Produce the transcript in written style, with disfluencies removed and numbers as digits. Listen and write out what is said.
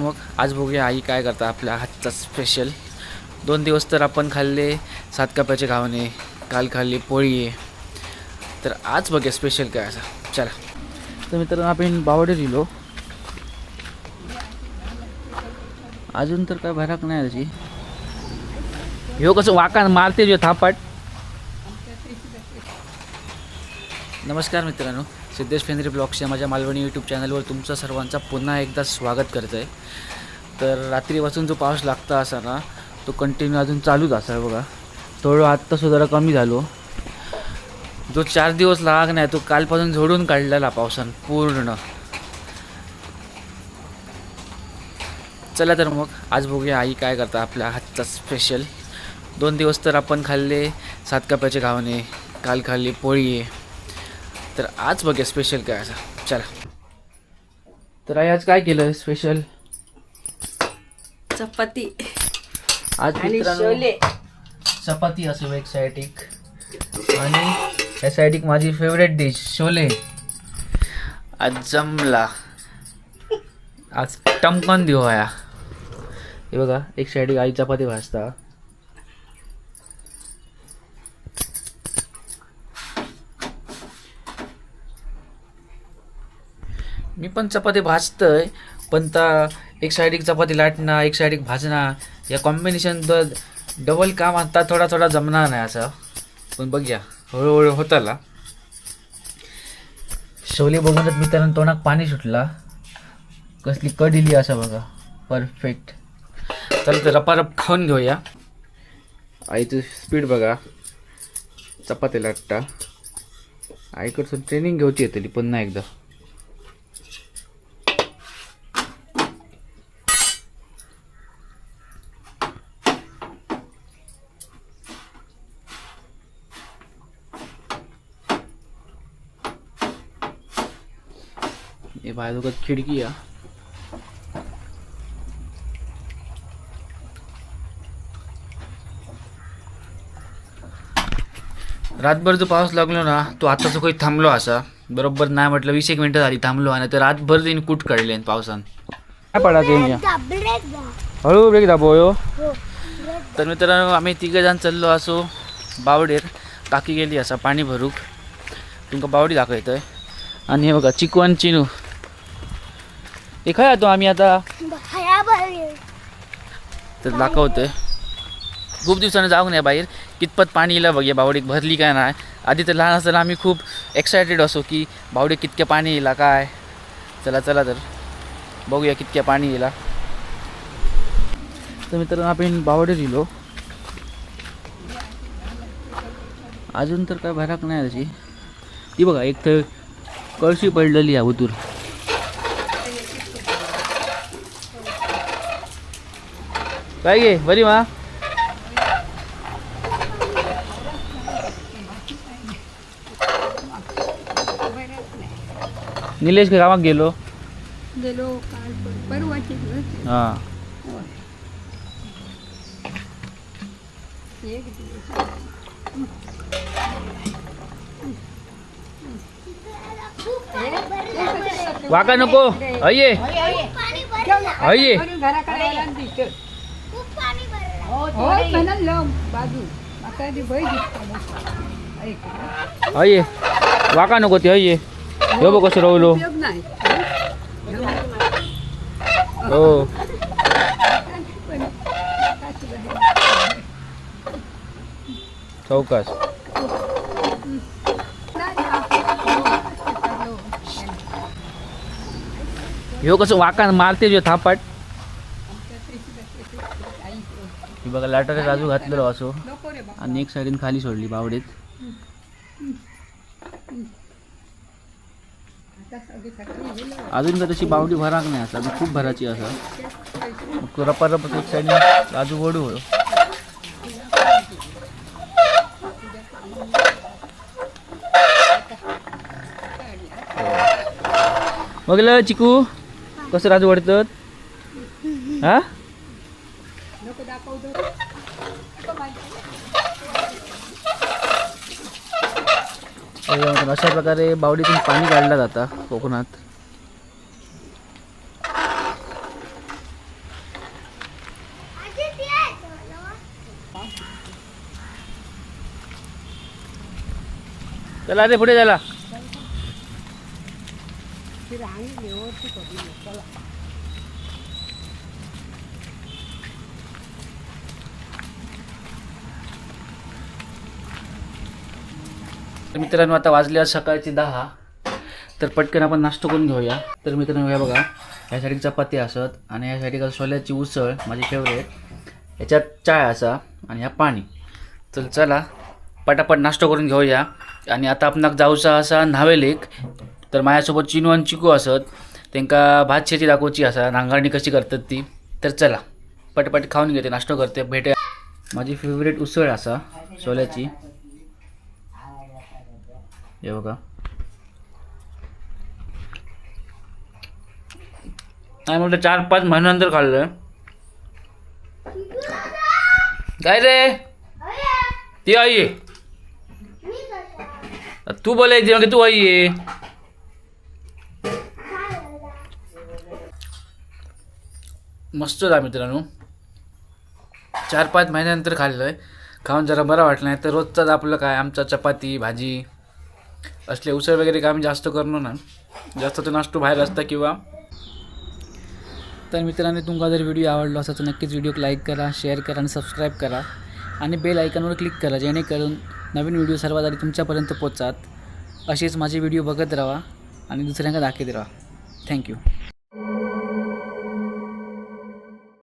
मग आज बघूया आई काय करता आपल्या हातचा स्पेशल. 2 दिवस तर आपण खाल्ले 7 कप्याचे घावणे, काल खाल्ली पोळी. तर आज बघूया स्पेशल काय असं. चला तर मित्रांनो आपण बावडे दिलो. अजून तर काय भराक नाही त्याची. ह्यो कसं वाकान मारते जो थापाट. नमस्कार मित्रांनो, सिद्धेश फेंद्रे ब्लॉग्सच्या माझ्या मालवणी यूट्यूब चॅनलवर तुमचं सर्वांचा पुन्हा एकदा स्वागत करत आहे. तर रात्रीपासून जो पाऊस लागता असा ना तो कंटिन्यू अजून चालूच असा बघा. थोडं आत्ता सुद्धा कमी झालो. जो 4 दिवस लाग नाही तो कालपासून झोडून काढलेला पावसानं पूर्ण. चला तर मग आज बघूया आई काय करता आपल्या हातचा स्पेशल. 2 दिवस तर आपण खाल्ले 7 कप्याचे घावणे, काल खाल्ली पोळी. तर आज बघूया स्पेशल काय असं. चला तर आई आज काय केलं स्पेशल. चपाती आज आणि छोले. चपाती असो एक साईड एक, आणि या साईड एक माझी फेवरेट डिश छोले. आज जमला, आज टमकन देऊ या. हे बघा एक साईड एक आई चपाती भाजता. मी पण चपाती भाजतोय, पण एक साईड एक चपाती लाटणं एक साईड एक भाजणं या कॉम्बिनेशन डबल काम आता थोडा थोडा जमणार नाही असं. पण बघूया हळूहळू होताला. शोले बघूनच मित्रांनो तोंडात पाणी सुटला. कसली कढीली असं बघा परफेक्ट. चल तर रपारप खाऊन घेऊया. आईचं स्पीड बघा चपाती लाटता. आईकडचं ट्रेनिंग घेऊची येतली पुन्हा एकदा. हे बाहेर बघत खिडकी या. रातभर जो पाऊस लागलो ना तो आताच काही थांबलो असा. बरोबर नाही म्हटलं 20 मिनिटं झाली थांबलो, आणि तर रातभर दिन कूट काढले पावसान. काय पडा ते हळू ब्रेक दाबो. तर मित्रांनो आम्ही 3 जण चाललो असो बावडेर. काकी गेली असा पाणी भरूक. तुमका बावडी दाखवतोय. आणि हे बघा चिकू आणि चिनू हे काय येतो आम्ही आता तर दाखवतोय. खूप दिवसानं जाऊ नये बाहेर कितपत पाणी येईल बघूया बावडीत भरली काय नाही. आधी तर लहान असताना आम्ही खूप एक्सायटेड असो की बावडीत कितक्या पाणी येईल काय. चला चला तर बघूया कितक्या पाणी येईल. तर मित्रांनो आपण बावडे दिलो. अजून तर काय भराक नाही त्याची. ती बघा एक तर कळशी पडलेली आहे उतूर. काय गे बरी मा. निलेश के गावात गेलो हां. वाका नको अये अये अये वाका नको ते अये. हे बघ कसं राहलो हो. चौकास ह्यो कसं वाकान मारते जो थापाट. ही बघा लाटारे राजू घातलेलो असो, आणि एक साईडीन खाली सोडली बावडीत. अजून का तशी बावडी भराक नाही असा, खूप भराची असा. रपारप एक साईडने राजू ओढू हो. बघलं चिकू कसं राजू ओढतात हा. अशा प्रकारे बावडीतून पाणी काढलं जातं कोकणात. चला रे पुढे चला. तर मित्रांनो आता वाजले सकाळची 10. तर पटकन आपण नाश्ता करून घेऊया. तर मित्रांनो हे बघा, ह्यासाठी चपाती असत आणि ह्यासाठी सोल्याची उसळ माझी फेवरेट, ह्याच्यात चाय असा आणि ह्या पाणी. तर चला पटापट नाश्ता करून घेऊया. आणि आता आपणाक जाऊचा असा न्हावेलेक. तर माझ्यासोबत चिनू आणि चिकू असत, त्यांका भात शेती दाखवची असा, नांगरणी कशी करतात ती. तर चला पटपट खाऊन घेते, नाश्ता करते, भेटे. माझी फेवरेट उसळ असा सोल्याची, हे बघा. नाही म्हटलं 4-5 महिन्यानंतर खाल्लं. काय रे ती आई आहे, तू बोलायची म्हणजे तू आई आहे. मस्त जा मित्रांनो, 4-5 महिन्यानंतर खाल्लं आहे. खाऊन जरा बरं वाटलं. नाही तर रोजचाच आपलं काय, आमचा चपाती भाजी असले उसळ वगैरे काय आम्ही जास्त करतो ना, जास्त तो नाश्तो बाहेर असता किंवा. तर मित्रांनो तुमका जर व्हिडिओ आवडला असेल तर नक्कीच व्हिडिओ लाईक करा, शेअर करा आणि सबस्क्राईब करा आणि बेल आयकॉनवर क्लिक करा, जेणेकरून नवीन व्हिडिओ सर्वात आधी तुमच्यापर्यंत पोहोचात. असेच माझे व्हिडिओ बघत राहा आणि दुसऱ्यांना दाखवत राहा. थँक्यू.